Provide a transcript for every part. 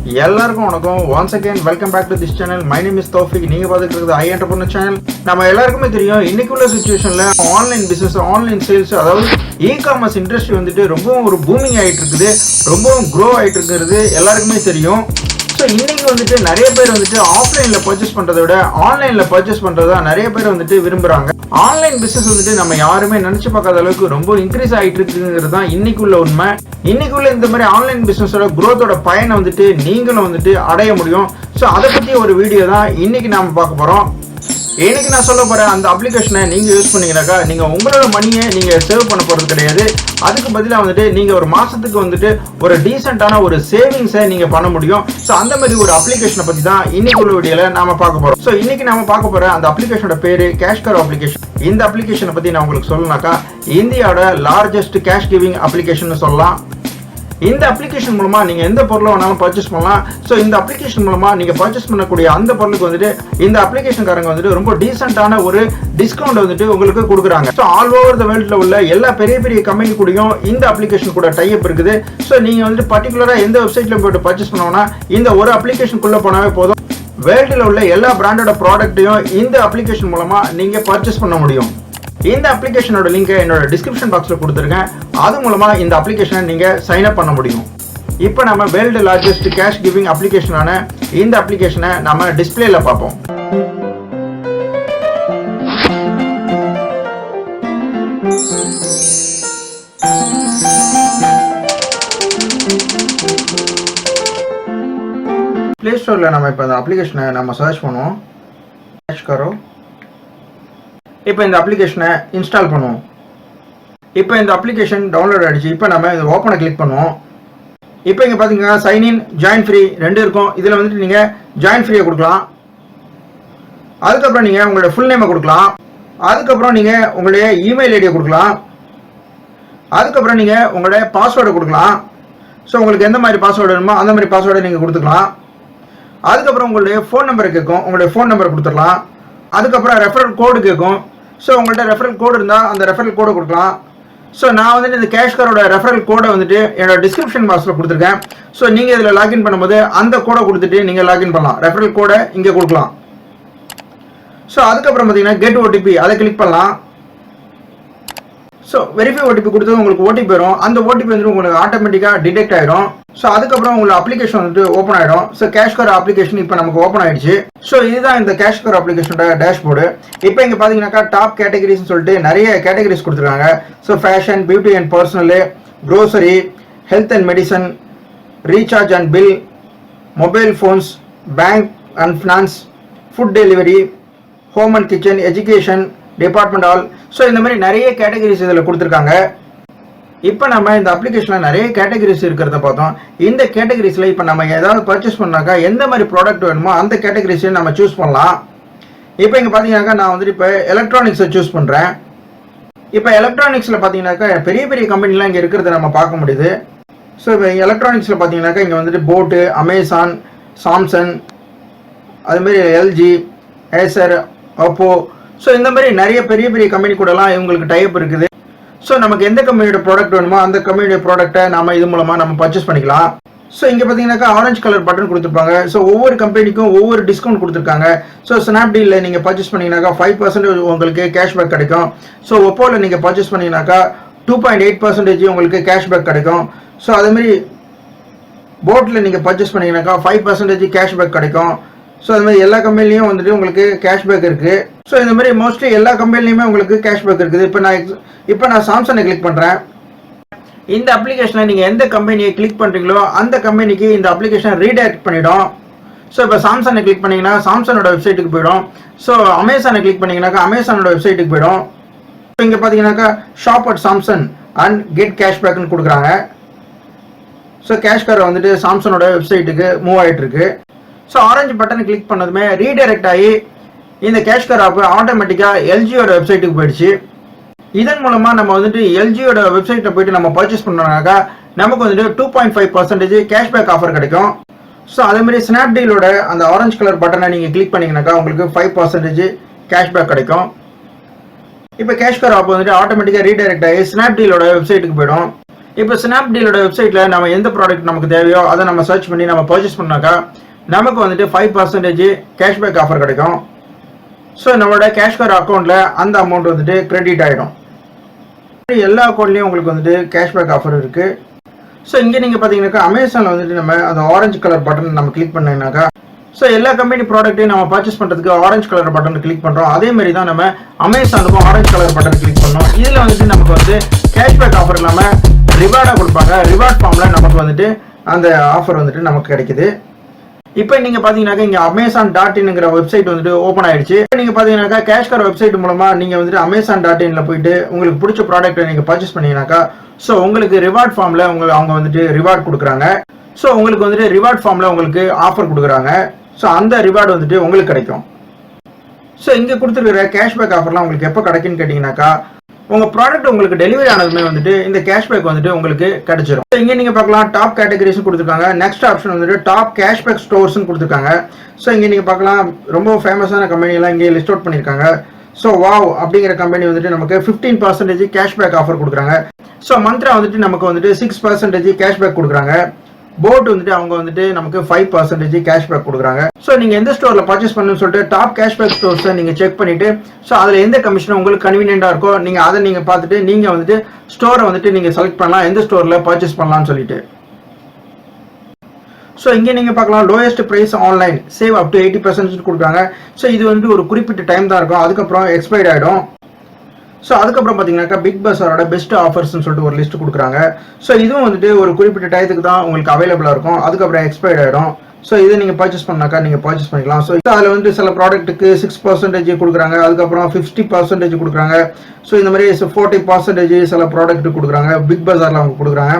எல்லாருக்கும் வணக்கம். once again welcome back to this channel. My name is THOUFEEK. நீங்க பார்த்துட்டு இருக்கிறது ஐ என்டர்பிரனர் சேனல். நம்ம எல்லாருக்குமே தெரியும், இன்னைக்கு உள்ள சிச்சுவேஷன்ல ஆன்லைன் பிசினஸ், ஆன்லைன் சேல்ஸ், அதாவது இ-காமர்ஸ் இண்டஸ்ட்ரி வந்துட்டு ரொம்பவும் ஒரு பூமிங் ஆகிட்டு இருக்குது, ரொம்பவும் க்ரோ ஆகிட்டு இருக்கிறது எல்லாருக்குமே தெரியும். ஸோ இன்னைக்கு வந்துட்டு நிறைய பேர் வந்துட்டு ஆஃப்லைனில் பர்ச்சேஸ் பண்ணுறதை விட ஆன்லைனில் பர்ச்சேஸ் பண்ணுறதா நிறைய பேர் வந்துட்டு விரும்புகிறாங்க. ஆன்லைன் பிஸ்னஸ் வந்துட்டு நம்ம யாருமே நினச்சி பார்க்காத அளவுக்கு ரொம்ப இன்க்ரீஸ் ஆகிட்டு இருக்குங்கிறது தான் இன்னைக்குள்ள உண்மை. இன்னைக்குள்ள இந்த மாதிரி ஆன்லைன் பிஸ்னஸோட க்ரோத்தோட பயனை வந்துட்டு நீங்களும் வந்துட்டு அடைய முடியும். ஸோ அதை பற்றி ஒரு வீடியோ தான் இன்னைக்கு நாம் பார்க்க போகிறோம். இன்னைக்கு நான் சொல்ல போற அந்த அப்ளிகேஷனை நீங்க யூஸ் பண்ணீங்கன்னாக்கா நீங்க உங்களோட மணியை நீங்க சேவ் பண்ண போறது கிடையாது. அதுக்கு பதிலாக வந்துட்டு நீங்க ஒரு மாசத்துக்கு வந்துட்டு ஒரு டீசென்டான ஒரு சேவிங்ஸை நீங்க பண்ண முடியும். ஸோ அந்த மாதிரி ஒரு அப்ளிகேஷனை பத்தி தான் இன்னைக்கு உள்ள வீடியோல நாம பார்க்க போறோம். ஸோ இன்னைக்கு நாம பார்க்க போற அந்த அப்ளிகேஷனோட பேரு கேஷ்கர் அப்ளிகேஷன். இந்த அப்ளிகேஷனை பத்தி நான் உங்களுக்கு சொல்லணும்னாக்கா இந்தியாவோட லார்ஜஸ்ட் கேஷ் கிவிங் அப்ளிகேஷன் சொல்லலாம். இந்த அப்ளிகேஷன் மூலமா நீங்க எந்த பொருளை வேணாலும் பர்ச்சேஸ் பண்ணலாம். ஸோ இந்த அப்ளிகேஷன் மூலமா நீங்க பர்ச்சேஸ் பண்ணக்கூடிய அந்த பொருளுக்கு வந்துட்டு இந்த அப்ளிகேஷன்காரங்க வந்துட்டு ரொம்ப டீசென்டான ஒரு டிஸ்கவுண்ட் வந்துட்டு உங்களுக்கு கொடுக்குறாங்க. ஸோ ஆல் ஓவர் த வேர்ல்ட்ல உள்ள எல்லா பெரிய பெரிய கம்பெனி கூடயும் இந்த அப்ளிகேஷன் கூட டைப் இருக்குது. ஸோ நீங்க வந்துட்டு பர்டிகுலரா எந்த வெப்சைட்ல போயிட்டு பர்ச்சேஸ் பண்ணோம்னா இந்த ஒரு அப்ளிகேஷனுக்குள்ள போனாவே போதும், வேர்ல்டுல உள்ள எல்லா பிராண்டோட ப்ராடக்ட்டையும் இந்த அப்ளிகேஷன் மூலமா நீங்க பர்ச்சேஸ் பண்ண முடியும். இந்த அப்ளிகேஷனோட லிங்கை என்னோட டிஸ்கிரிப்ஷன் பாக்ஸ்ல கொடுத்துருக்கேன். அது மூலமா இந்த அப்ளிகேஷனை நீங்க சைன் அப் பண்ண முடியும். இப்போ நம்ம வேர்ல்டு லார்ஜஸ்ட் கேஷ் கிவிங் அப்ளிகேஷனான இந்த அப்ளிகேஷனை நம்ம டிஸ்பிளேல பார்ப்போம். பிளே ஸ்டோர்ல நம்ம இப்போ இந்த அப்ளிகேஷனை நம்ம சர்ச் பண்ணுவோம். கேஷ்கரோ. இப்போ இந்த அப்ளிகேஷனை இன்ஸ்டால் பண்ணுவோம். இப்போ இந்த அப்ளிகேஷன் டவுன்லோட் ஆகிடுச்சு. இப்போ நம்ம இந்த ஓப்பனை கிளிக் பண்ணுவோம். இப்போ இங்கே பார்த்தீங்கன்னா சைன்இன், ஜாயின் ஃப்ரீ ரெண்டு இருக்கும். இதில் வந்துட்டு நீங்கள் ஜாயின் ஃப்ரீயை கொடுக்கலாம். அதுக்கப்புறம் நீங்கள் உங்களுடைய ஃபுல் நேமை கொடுக்கலாம். அதுக்கப்புறம் நீங்கள் உங்களுடைய இமெயில் ஐடியை கொடுக்கலாம். அதுக்கப்புறம் நீங்கள் உங்களுடைய பாஸ்வேர்டை கொடுக்கலாம். ஸோ உங்களுக்கு எந்த மாதிரி பாஸ்வேர்டு வேணுமோ அந்த மாதிரி பாஸ்வேர்டை நீங்கள் கொடுத்துக்கலாம். அதுக்கப்புறம் உங்களுடைய ஃபோன் நம்பர் கேட்கும், உங்களுடைய ஃபோன் நம்பர் கொடுத்துடலாம். அதுக்கப்புறம் ரெஃபரல் கோடு கேட்கும். ஸோ உங்கள்கிட்ட ரெஃபரல் கோடு இருந்தால் அந்த ரெஃபரல் கோடை கொடுக்கலாம். ஸோ நான் வந்துட்டு இந்த கேஷ்கரோட ரெஃபரல் கோடை வந்துட்டு என்னோட டிஸ்கிரிப்ஷன் பாக்ஸில் கொடுத்துருக்கேன். ஸோ நீங்கள் இதில் லாகின் பண்ணும்போது அந்த கோடை கொடுத்துட்டு நீங்கள் லாகின் பண்ணலாம். ரெஃபரல் கோடை இங்கே கொடுக்கலாம். ஸோ அதுக்கப்புறம் பார்த்தீங்கன்னா கெட் ஓடிபி, அதை கிளிக் பண்ணலாம். ஸோ வெரிஃபை ஓடிபி கொடுத்தது உங்களுக்கு ஓடிபி வரும். அந்த ஓடிபி வந்துட்டு உங்களுக்கு ஆட்டோமேட்டிக்காக டிடெக்ட் ஆகிடும். ஸோ அதுக்கப்புறம் உங்களுக்கு அப்ளிகேஷன் வந்துட்டு ஓப்பன் ஆகிடும். ஸோ கேஷ்கர் அப்ளிகேஷன் இப்போ நமக்கு ஓப்பன் ஆகிடுச்சு. ஸோ இதுதான் இந்த கேஷ்கர் அப்ளிகேஷனோட டேஷ்போர்டு. இப்போ இங்கே பார்த்தீங்கன்னாக்கா டாப் கேட்டகரிஸ்னு சொல்லிட்டு நிறைய கேட்டகரிஸ் கொடுத்துருக்காங்க. So fashion, beauty and personal, grocery, health and medicine, recharge and bill, mobile phones, bank and finance, food delivery, home and kitchen, education, department all. So இந்த மாதிரி நிறைய கேட்டகரிஸ் இதில் கொடுத்துருக்காங்க. இப்போ நம்ம இந்த அப்ளிகேஷனில் நிறைய கேட்டகரிஸ் இருக்கிறத பார்த்தோம். இந்த கேட்டகரிஸில் இப்போ நம்ம ஏதாவது பர்ச்சேஸ் பண்ணாக்கா எந்த மாதிரி ப்ராடக்ட் வேணுமோ அந்த கேட்டகரிஸையும் நம்ம சூஸ் பண்ணலாம். இப்போ இங்கே பார்த்தீங்கன்னாக்கா நான் வந்துட்டு இப்போ எலக்ட்ரானிக்ஸை சூஸ் பண்ணுறேன். இப்போ எலக்ட்ரானிக்ஸில் பார்த்தீங்கன்னாக்கா பெரிய பெரிய கம்பெனிலாம் இங்கே இருக்கிறத நம்ம பார்க்க முடியுது. ஸோ இப்போ எலக்ட்ரானிக்ஸில் பார்த்தீங்கன்னாக்கா இங்கே வந்துட்டு போட்டு, அமேசான், சாம்சங், அதுமாரி எல்ஜி, ஏசர், ஓப்போ, ஸோ இந்த மாதிரி நிறைய பெரிய பெரிய கம்பெனி கூடலாம் இவங்களுக்கு டைப் இருக்குது. ஸோ நமக்கு எந்த கம்பெனியோட ப்ராடக்ட் வேணுமோ அந்த கம்பெனியோட ப்ராடக்ட்டை நம்ம இது மூலமாக நம்ம பர்ச்சேஸ் பண்ணிக்கலாம். ஸோ இங்கே பார்த்தீங்கன்னாக்கா ஆரஞ்சு கலர் பட்டன் கொடுத்துருப்பாங்க. ஸோ ஒவ்வொரு கம்பெனிக்கும் ஒவ்வொரு டிஸ்கவுண்ட் கொடுத்துருக்காங்க. ஸோ ஸ்னாப்டீலில் நீங்கள் பர்ச்சேஸ் பண்ணிங்கனாக்கா 5% உங்களுக்கு கேஷ்பேக் கிடைக்கும். ஸோ ஒப்போவில் நீங்கள் பர்ச்சேஸ் பண்ணிங்கனாக்கா 2.8% உங்களுக்கு கேஷ்பேக் கிடைக்கும். ஸோ அதேமாதிரி போட்டில் நீங்கள் பர்ச்சேஸ் பண்ணிங்கனாக்கா 5% கேஷ்பேக் கிடைக்கும். ஸோ அது மாதிரி எல்லா கம்பெனிலையும் வந்துட்டு உங்களுக்கு கேஷ்பேக் இருக்குது. ஸோ இந்த மாதிரி மோஸ்ட்லி எல்லா கம்பெனிலையுமே உங்களுக்கு கேஷ்பேக் இருக்குது. இப்போ நான் சாம்சங்கை கிளிக் பண்ணுறேன். இந்த அப்ளிகேஷனை நீங்கள் எந்த கம்பெனியை கிளிக் பண்ணுறீங்களோ அந்த கம்பெனிக்கு இந்த அப்ளிகேஷன் ரீடைரக்ட் பண்ணிடும். ஸோ இப்போ சாம்சங்கை கிளிக் பண்ணிங்கன்னா சாம்சங்கோட வெப்சைட்டுக்கு போயிடும். ஸோ அமேசானை கிளிக் பண்ணிங்கனாக்கா அமேசானோட வெப்சைட்டுக்கு போயிடும். இப்போ இங்கே பார்த்தீங்கன்னாக்கா shop at Samsung and get கேஷ்பேக்னு கொடுக்குறாங்க. ஸோ கேஷ்கர் வந்துட்டு சாம்சங்கோட வெப்சைட்டுக்கு மூவ் ஆகிட்டு இருக்கு. ஸோ ஆரஞ்சு பட்டனை கிளிக் பண்ணதுமே ரீடைரக்ட் ஆகி இந்த கேஷ்கர் ஆப் ஆட்டோமேட்டிக்காக எல்ஜியோட வெப்சைட்டுக்கு போயிடுச்சு. இதன் மூலமாக நம்ம வந்துட்டு எல்ஜியோட வெப்சைட்டில் போயிட்டு நம்ம பர்ச்சேஸ் பண்ணோம்னாக்கா நமக்கு வந்துட்டு 2.5% கேஷ்பேக் ஆஃபர் கிடைக்கும். ஸோ அதேமாதிரி ஸ்னாப்டீலோட அந்த ஆரஞ்சு கலர் பட்டனை நீங்கள் கிளிக் பண்ணிங்கனாக்கா உங்களுக்கு 5% கேஷ்பேக் கிடைக்கும். இப்போ கேஷ்கர் ஆப் வந்துட்டு ஆட்டோமேட்டிக்காக ரீடைரக்ட் ஆகி ஸ்னாப்டீலோட வெப்சைட்டுக்கு போயிடும். இப்போ ஸ்னாப்டீலோட வெப்சைட்ல நம்ம எந்த ப்ராடக்ட் நமக்கு தேவையோ அதை நம்ம சர்ச் பண்ணி நம்ம பர்ச்சேஸ் பண்ணாக்கா நமக்கு வந்துட்டு 5% கேஷ்பேக் ஆஃபர் கிடைக்கும். ஸோ நம்மளோட கேஷ்கார் அக்கௌண்ட்ல அந்த அமௌண்ட் வந்துட்டு கிரெடிட் ஆகிடும். எல்லா அக்கௌண்ட்லையும் உங்களுக்கு வந்துட்டு கேஷ்பேக் ஆஃபர் இருக்கு. ஸோ இங்கே நீங்கள் பார்த்தீங்கன்னாக்கா அமேசானில் வந்துட்டு நம்ம அந்த ஆரஞ்சு கலர் பட்டன் நம்ம கிளிக் பண்ணீங்கன்னாக்கா ஸோ எல்லா கம்பெனி ப்ராடக்ட்டையும் நம்ம பர்ச்சேஸ் பண்ணுறதுக்கு ஆரஞ்சு கலர் பட்டன் கிளிக் பண்ணுறோம். அதே மாதிரி தான் நம்ம அமேசானுக்கும் ஆரஞ்சு கலர் பட்டன் கிளிக் பண்ணோம். இதில் வந்துட்டு நமக்கு வந்து கேஷ்பேக் ஆஃபர் இல்லாமல் ரிவார்டாக கொடுப்பாங்க. ரிவார்ட் ஃபார்மில் நமக்கு வந்துட்டு அந்த ஆஃபர் வந்துட்டு நமக்கு கிடைக்குது. இப்போ நீங்கள் பார்த்தீங்கன்னாக்கா இங்கே Amazon.inங்கிற வெப்சைட் வந்துட்டு ஓப்பன் ஆயிடுச்சு. நீங்கள் பார்த்தீங்கன்னாக்கா கேஷ்கார் வெப்சைட் மூலமாக நீங்கள் வந்துட்டு Amazon.inல போயிட்டு உங்களுக்கு பிடிச்ச ப்ராடக்ட்டை நீங்கள் பர்ச்சேஸ் பண்ணீங்கன்னாக்கா ஸோ உங்களுக்கு ரிவார்ட் ஃபார்மில் அவங்க வந்துட்டு ரிவார்ட் கொடுக்குறாங்க. ஸோ உங்களுக்கு வந்துட்டு ரிவார்ட் ஃபார்மில் உங்களுக்கு ஆஃபர் கொடுக்குறாங்க. ஸோ அந்த ரிவார்டு வந்துட்டு உங்களுக்கு கிடைக்கும். ஸோ இங்கே கொடுத்துருக்கிற கேஷ்பேக் ஆஃபர்லாம் உங்களுக்கு எப்போ கிடைக்குன்னு கேட்டிங்கனாக்கா உங்கள் ப்ராடக்ட் உங்களுக்கு டெலிவரி ஆனதுமே வந்துட்டு இந்த கேஷ்பேக் வந்துட்டு உங்களுக்கு கிடைச்சிரும். இங்கே நீங்கள் பார்க்கலாம் டாப் கேட்டகரிஸ் கொடுத்துருக்காங்க. நெக்ஸ்ட் ஆப்ஷன் வந்துட்டு டாப் கேஷ்பேக் ஸ்டோர்ஸ்னு கொடுத்துருக்காங்க. ஸோ இங்கே நீங்கள் பார்க்கலாம் ரொம்ப ஃபேமஸான கம்பெனியெல்லாம் இங்கே லிஸ்ட் அவுட் பண்ணியிருக்காங்க. ஸோ வாவ் அப்படிங்கிற கம்பெனி வந்துட்டு நமக்கு 15% கேஷ்பேக் ஆஃபர் கொடுக்குறாங்க. ஸோ மந்த்ரா வந்துட்டு நமக்கு வந்துட்டு 6% கேஷ்பேக் கொடுக்குறாங்க. போட் வந்துட்டு அவங்க வந்துட்டு நமக்கு 5% கேஷ்பேக் கொடுக்குறாங்க. ஸோ நீங்கள் எந்த ஸ்டோரில் பர்ச்சேஸ் பண்ணணும்னு சொல்லிட்டு டாப் கேஷ்பேக் ஸ்டோர்ஸை நீங்கள் செக் பண்ணிவிட்டு ஸோ அதில் எந்த கமிஷன் உங்களுக்கு கன்வீனியண்டாக இருக்கோ நீங்கள் அதை நீங்கள் பார்த்துட்டு நீங்கள் வந்துட்டு ஸ்டோரை வந்துட்டு நீங்கள் செலக்ட் பண்ணலாம் எந்த ஸ்டோரில் பர்ச்சேஸ் பண்ணலாம்னு சொல்லிட்டு. ஸோ இங்கே நீங்கள் பார்க்கலாம் lowest price online save up to 80% கொடுக்குறாங்க. ஸோ இது வந்துட்டு ஒரு குறிப்பிட்ட டைம் தான் இருக்கும், அதுக்கப்புறம் எக்ஸ்பைர்ட் ஆகிடும். ஸோ அதுக்கப்புறம் பார்த்தீங்கன்னாக்கா பிக் பஸாரோட பெஸ்ட் ஆஃபர்ஸ்னு சொல்லிட்டு ஒரு லிஸ்ட் கொடுக்குறாங்க. ஸோ இதுவும் வந்துட்டு ஒரு குறிப்பிட்ட டயத்துக்கு தான் உங்களுக்கு அவைலபிளாக இருக்கும், அதுக்கப்புறம் எக்ஸ்பைர்ட் ஆகிடும். ஸோ இதை நீங்கள் பர்ச்சேஸ் பண்ணாக்கா நீங்கள் பர்ச்சேஸ் பண்ணிக்கலாம். ஸோ அதில் வந்துட்டு சில ப்ராடக்ட்டுக்கு 6% கொடுக்குறாங்க, அதுக்கப்புறம் 50% கொடுக்குறாங்க. ஸோ இந்த மாதிரி 40% சில ப்ராடக்ட்டு கொடுக்குறாங்க, பிக் பஸாரில் அவங்க கொடுக்குறாங்க.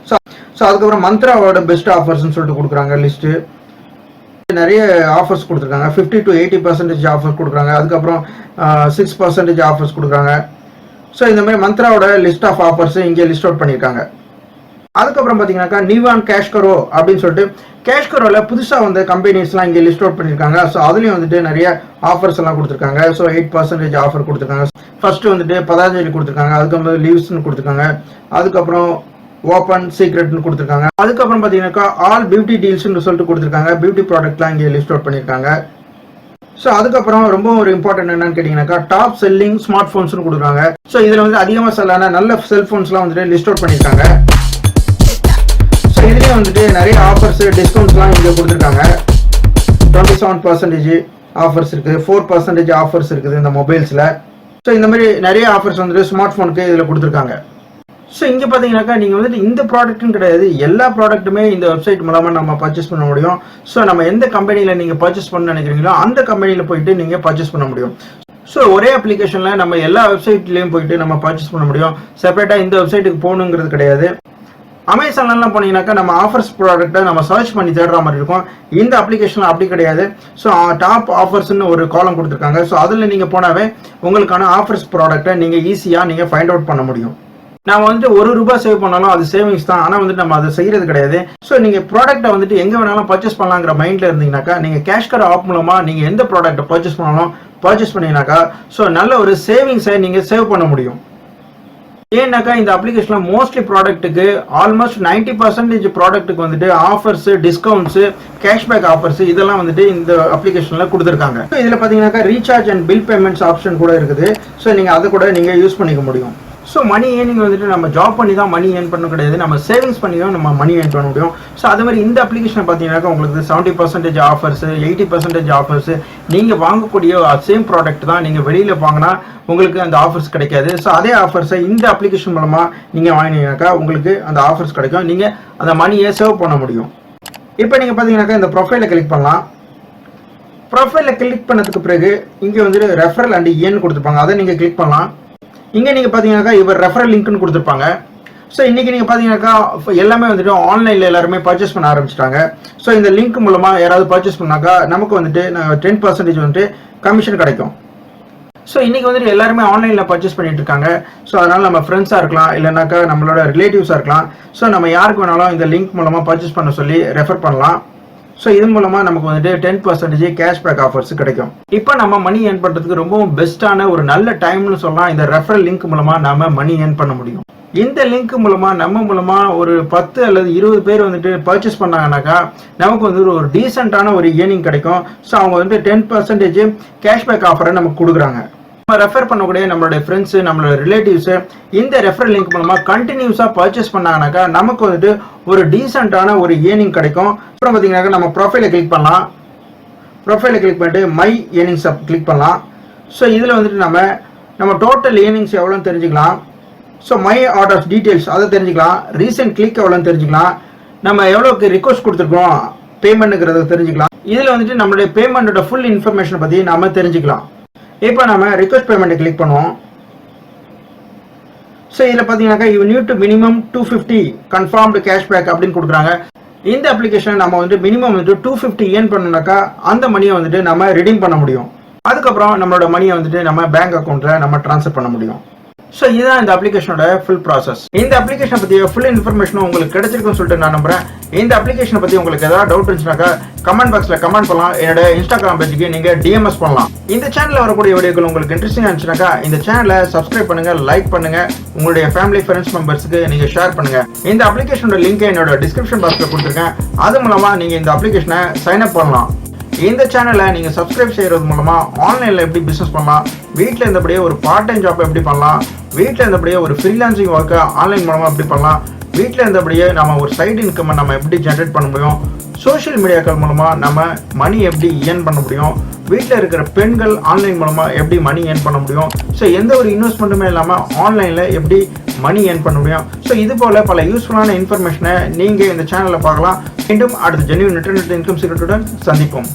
ஸோ அதுக்கப்புறம் மந்த்ராவோட பெஸ்ட் ஆஃபர்ஸ்ன்னு சொல்லிட்டு கொடுக்குறாங்க லிஸ்ட்டு. நிறைய ஆஃபர்ஸ் கொடுத்துருக்காங்க. 50 to 80% ஆஃபர்ஸ் கொடுக்குறாங்க, அதுக்கப்புறம் 6% ஆஃபர்ஸ் கொடுக்குறாங்க. ஸோ இந்த மாதிரி மந்த்ராவோட லிஸ்ட் ஆஃப் ஆஃபர்ஸ் இங்கே லிஸ்ட் அவுட் பண்ணியிருக்காங்க. அதுக்கப்புறம் பார்த்தீங்கன்னாக்கா நிவான் கேஷ்கரோ அப்படின்னு சொல்லிட்டு கேஷ்கரோவில் புதுசாக வந்த கம்பெனிஸ்லாம் இங்கே லிஸ்ட் அவுட் பண்ணியிருக்காங்க. ஸோ அதுலேயும் வந்துட்டு நிறைய ஆஃபர்ஸ் எல்லாம் கொடுத்துருக்காங்க. ஸோ 8% ஆஃபர் கொடுத்துருக்காங்க. ஃபர்ஸ்ட் வந்துட்டு பதாஞ்சலி கொடுத்துருக்காங்க, அதுக்கப்புறம் லீவ்ஸ்னு கொடுத்துருக்காங்க, அதுக்கப்புறம் ஓப்பன் சீக்ரெட்னு கொடுத்துருக்காங்க. அதுக்கப்புறம் பார்த்தீங்கன்னாக்கா ஆல் பியூட்டி டீல்ஸ்னு சொல்லிட்டு கொடுத்துருக்காங்க. பியூட்டி ப்ராடக்ட்லாம் இங்கே லிஸ்ட் அவுட் பண்ணியிருக்காங்க. ஸோ அதுக்கப்புறம் ரொம்ப ஒரு இம்பார்ட்டன்ட் என்னன்னு கேட்டிங்கனாக்கா டாப் செல்லிங் ஸ்மார்ட் ஃபோன்ஸ்னு கொடுக்குறாங்க. ஸோ இதில் வந்து அதிகமாக செல்லான நல்ல செல்ஃபோன்ஸ்லாம் வந்துட்டு லிஸ்ட் அவுட் பண்ணியிருக்காங்க. ஸோ இதுலேயே வந்துட்டு நிறைய ஆஃபர்ஸ் டிஸ்கவுண்ட்ஸ்லாம் இங்கே கொடுத்துருக்காங்க. 27% ஆஃபர்ஸ் இருக்குது, 4% ஆஃபர்ஸ் இருக்குது இந்த மொபைல்ஸில். ஸோ இந்த மாதிரி நிறைய ஆஃபர்ஸ் வந்துட்டு ஸ்மார்ட் ஃபோனுக்கு இதில் கொடுத்துருக்காங்க. ஸோ இங்கே பார்த்தீங்கன்னாக்கா நீங்கள் வந்துட்டு இந்த ப்ராடக்ட்டும் கிடையாது, எல்லா ப்ராடக்ட்டுமே இந்த வெப்சைட் மூலமாக நம்ம பர்ச்சேஸ் பண்ண முடியும். ஸோ நம்ம எந்த கம்பெனியில் நீங்கள் பர்ச்சேஸ் பண்ண நினைக்கிறீங்களோ அந்த கம்பெனியில் போயிட்டு நீங்கள் பர்ச்சேஸ் பண்ண முடியும். ஸோ ஒரே அப்ளிகேஷனில் நம்ம எல்லா வெப்சைட்லேயும் போயிட்டு நம்ம பர்ச்சேஸ் பண்ண முடியும். செப்பரேட்டாக இந்த வெப்சைட்டுக்கு போகணுங்கிறது கிடையாது. அமேசான்லாம் போனீங்கன்னாக்கா நம்ம ஆஃபர்ஸ் ப்ராடக்ட்டை நம்ம சர்ச் பண்ணி தேடுற மாதிரி இருக்கும். இந்த அப்ளிகேஷனில் அப்படி கிடையாது. ஸோ டாப் ஆஃபர்ஸ்னு ஒரு காலம் கொடுத்துருக்காங்க. ஸோ அதில் நீங்கள் போனாவே உங்களுக்கான ஆஃபர்ஸ் ப்ராடக்ட்டை நீங்கள் ஈஸியாக நீங்கள் ஃபைண்ட் அவுட் பண்ண முடியும். நான் வந்துட்டு ₹1 சேவ் பண்ணாலும் அது சேவிங்ஸ் தான், ஆனால் வந்துட்டு நம்ம அதை செய்கிறது கிடையாது. ஸோ நீங்கள் ப்ராடக்ட்டை வந்துட்டு எங்கே வேணாலும் பர்ச்சேஸ் பண்ணலாங்கிற மைண்டில் இருந்தீங்கன்னாக்கா நீங்கள் கேஷ்கார் ஆப் மூலமாக நீங்கள் எந்த ப்ராடக்ட்டை பர்ச்சேஸ் பண்ணாலும் பர்ச்சேஸ் பண்ணீங்கன்னாக்கா ஸோ நல்ல ஒரு சேவிங்ஸை நீங்கள் சேவ் பண்ண முடியும். ஏன்னாக்கா இந்த அப்ளிகேஷனில் மோஸ்ட்லி ப்ராடக்ட்டுக்கு ஆல்மோஸ்ட் 90% ப்ராடக்ட்டுக்கு வந்துட்டு ஆஃபர்ஸ், டிஸ்கவுண்ட்ஸு, கேஷ்பேக் ஆஃபர்ஸ் இதெல்லாம் வந்துட்டு இந்த அப்ளிகேஷனில் கொடுத்துருக்காங்க. ஸோ இதில் பார்த்தீங்கன்னாக்கா recharge and bill payments option கூட இருக்குது. ஸோ நீங்கள் அதை கூட நீங்கள் யூஸ் பண்ணிக்க முடியும். ஸோ மணி ஏர்னிங் வந்துட்டு நம்ம ஜாப் பண்ணி தான் மணி ஏர்ன் பண்ண கிடையாது, நம்ம சேவிங்ஸ் பண்ணி தான் நம்ம மணி ஏர்ன் பண்ண முடியும். ஸோ அது மாதிரி இந்த அப்ளிகேஷனை பார்த்தீங்கன்னாக்கா உங்களுக்கு 70% ஆஃபர்ஸ், 80% ஆஃபர்ஸ், நீங்கள் வாங்கக்கூடிய சேம் ப்ராடக்ட் தான் நீங்கள் வெளியில் வாங்கினா உங்களுக்கு அந்த ஆஃபர்ஸ் கிடைக்காது. ஸோ அதே ஆஃபர்ஸை இந்த அப்ளிகேஷன் மூலமாக நீங்கள் வாங்கினீங்கன்னாக்கா உங்களுக்கு அந்த ஆஃபர்ஸ் கிடைக்கும், நீங்கள் அந்த மணியை சேவ் பண்ண முடியும். இப்போ நீங்கள் பார்த்தீங்கன்னாக்கா இந்த ப்ரொஃபைலை கிளிக் பண்ணலாம். ப்ரொஃபைலில் கிளிக் பண்ணதுக்கு பிறகு இங்கே வந்துட்டு ரெஃபரல் அண்ட் ஏன்னு கொடுத்துருப்பாங்க, அதை நீங்கள் கிளிக் பண்ணலாம். இங்கே நீங்கள் பார்த்தீங்கன்னாக்கா இவர் ரெஃபரல் லிங்க்னு கொடுத்துருப்பாங்க. ஸோ இன்றைக்கி நீங்கள் பார்த்தீங்கன்னாக்கா எல்லாமே வந்துட்டு ஆன்லைனில் எல்லாருமே பர்ச்சேஸ் பண்ண ஆரம்பிச்சிட்டாங்க. ஸோ இந்த லிங்க் மூலமாக யாராவது பர்ச்சேஸ் பண்ணாக்கா நமக்கு வந்துட்டு 10% வந்துட்டு கமிஷன் கிடைக்கும். ஸோ இன்றைக்கி வந்துட்டு எல்லாருமே ஆன்லைனில் பர்ச்சேஸ் பண்ணிட்டு இருக்காங்க. ஸோ அதனால் நம்ம ஃப்ரெண்ட்ஸாக இருக்கலாம், இல்லைனாக்கா நம்மளோட ரிலேட்டிவ்ஸாக இருக்கலாம். ஸோ நம்ம யாருக்கு வேணாலும் இந்த லிங்க் மூலமாக பர்ச்சேஸ் பண்ண சொல்லி ரெஃபர் பண்ணலாம். ஸோ இது மூலமாக நமக்கு வந்துட்டு 10% கேஷ்பேக் ஆஃபர்ஸ் கிடைக்கும். இப்போ நம்ம மணி ஏர்ன் பண்ணுறதுக்கு ரொம்பவும் பெஸ்ட்டான ஒரு நல்ல டைம்னு சொல்லலாம். இந்த ரெஃபரல் லிங்க் மூலமாக நம்ம மணி ஏர்ன் பண்ண முடியும். இந்த லிங்க் மூலமா நம்ம மூலமா ஒரு 10 அல்லது 20 பேர் வந்துட்டு பர்ச்சேஸ் பண்ணாங்கன்னாக்கா நமக்கு வந்து ஒரு டீசென்டான ஒரு ஏர்னிங் கிடைக்கும். ஸோ அவங்க வந்து 10% கேஷ்பேக் ஆஃபரை நமக்கு கொடுக்குறாங்க. நம்ம ரெஃபர் பண்ணக்கூடிய நம்மளுடைய ஃப்ரெண்ட்ஸ், நம்மளோட ரிலேட்டிவ்ஸ் இந்த ரெஃபரல் லிங்க் மூலமா கண்டினியூஸா பர்ச்சேஸ் பண்ணாங்கன்னாக்கா நமக்கு வந்துட்டு ஒரு டீசென்டான ஒரு ஏர்னிங் கிடைக்கும். அப்புறம் பார்த்தீங்கன்னாக்கா நம்ம ப்ரொஃபைலை கிளிக் பண்ணலாம். ப்ரொஃபைலை கிளிக் பண்ணிட்டு மை ஏர்னிங்ஸ் கிளிக் பண்ணலாம். ஸோ இதில் வந்துட்டு நம்ம டோட்டல் ஏர்னிங்ஸ் எவ்வளோன்னு தெரிஞ்சுக்கலாம். ஸோ மை ஆர்டர்ஸ் டீட்டெயில்ஸ் அதை தெரிஞ்சுக்கலாம். ரீசெண்ட் கிளிக் எவ்வளோன்னு தெரிஞ்சுக்கலாம். நம்ம எவ்வளோக்கு ரிக்வஸ்ட் கொடுத்துருக்கோம் பேமெண்ட்டுங்கிறத தெரிஞ்சுக்கலாம். இதில் வந்துட்டு நம்மளுடைய பேமெண்ட்டோட ஃபுல் இன்ஃபர்மேஷனை பற்றி நம்ம தெரிஞ்சுக்கலாம். இப்போ நம்ம ரிக்வஸ்ட் பேமெண்ட்டை கிளிக் பண்ணுவோம். ஸோ இதில் பார்த்தீங்கன்னாக்கா you need to minimum 250 confirmed cashback அப்படின்னு கொடுக்குறாங்க. இந்த அப்ளிகேஷன் நம்ம வந்து மினிமம் வந்து 250 ஏர்ன் பண்ணோம்னாக்கா அந்த மணியை வந்துட்டு நம்ம ரிடீம் பண்ண முடியும். அதுக்கப்புறம் நம்மளோட மணியை வந்துட்டு நம்ம பேங்க் அக்கௌண்ட்டில் நம்ம ட்ரான்ஸ்ஃபர் பண்ண முடியும். ஸோ இதுதான் இந்த அப்ளிகேஷனோட ஃபுல் ப்ராசஸ். இந்த அப்ளிகேஷன் பற்றி ஃபுல் இன்ஃபர்மேஷனும் உங்களுக்கு கிடைச்சிருக்குன்னு சொல்லிட்டு நான் நம்புறேன். இந்த அப்ளிகேஷனை பற்றி உங்களுக்கு ஏதாவது டவுட் இருந்துச்சுனாக்கா கமெண்ட் பாக்ஸில் கமெண்ட் பண்ணலாம். என்னோட இன்ஸ்டாகிராம் பேஜுக்கு நீங்கள் டிஎம்எஸ் பண்ணலாம். இந்த சேனலில் வரக்கூடிய வீடியோக்கள் உங்களுக்கு இன்ட்ரெஸ்டிங்காக இருந்துச்சுனாக்கா இந்த சேனலை சப்ஸ்கிரைப் பண்ணுங்க, லைக் பண்ணுங்க, உங்களுடைய ஃபேமிலி ஃப்ரெண்ட்ஸ் மெம்பர்ஸுக்கு நீங்கள் ஷேர் பண்ணுங்க. இந்த அப்ளிகேஷனோட லிங்க் என்னோட டிஸ்கிரிப்ஷன் பாக்ஸில் கொடுத்துருக்கேன். அது மூலமாக நீங்கள் இந்த அப்ளிகேஷனை சைன் அப் பண்ணலாம். இந்த சேனலை நீங்கள் சப்ஸ்கிரைப் செய்கிறது மூலமாக ஆன்லைனில் எப்படி பிஸ்னஸ் பண்ணலாம், வீட்டில் இருந்தபடியே ஒரு பார்ட் டைம் ஜாப் எப்படி பண்ணலாம், வீட்டில் இருந்தபடியே ஒரு ஃப்ரீலான்சிங் ஒர்க்கை ஆன்லைன் மூலமாக எப்படி பண்ணலாம், வீட்டில் இருந்தபடியே நம்ம ஒரு சைடு இன்கம்மை நம்ம எப்படி ஜென்ரேட் பண்ண முடியும், சோஷியல் மீடியாக்கள் மூலமாக நம்ம மணி எப்படி ஏர்ன் பண்ண முடியும், வீட்டில் இருக்கிற பெண்கள் ஆன்லைன் மூலமாக எப்படி மணி ஏர்ன் பண்ண முடியும், ஸோ எந்த ஒரு இன்வெஸ்ட்மெண்ட்டுமே இல்லாமல் ஆன்லைனில் எப்படி மணி ஏர்ன் பண்ண முடியும். ஸோ இது போல் பல யூஸ்ஃபுல்லான இன்ஃபர்மேஷனை நீங்கள் இந்த சேனலில் பார்க்கலாம். மீண்டும் அடுத்த ஜென்யூன் இன்டர்நெட் இன்கம் சீக்ரெட்டுடன் சந்திப்போம்.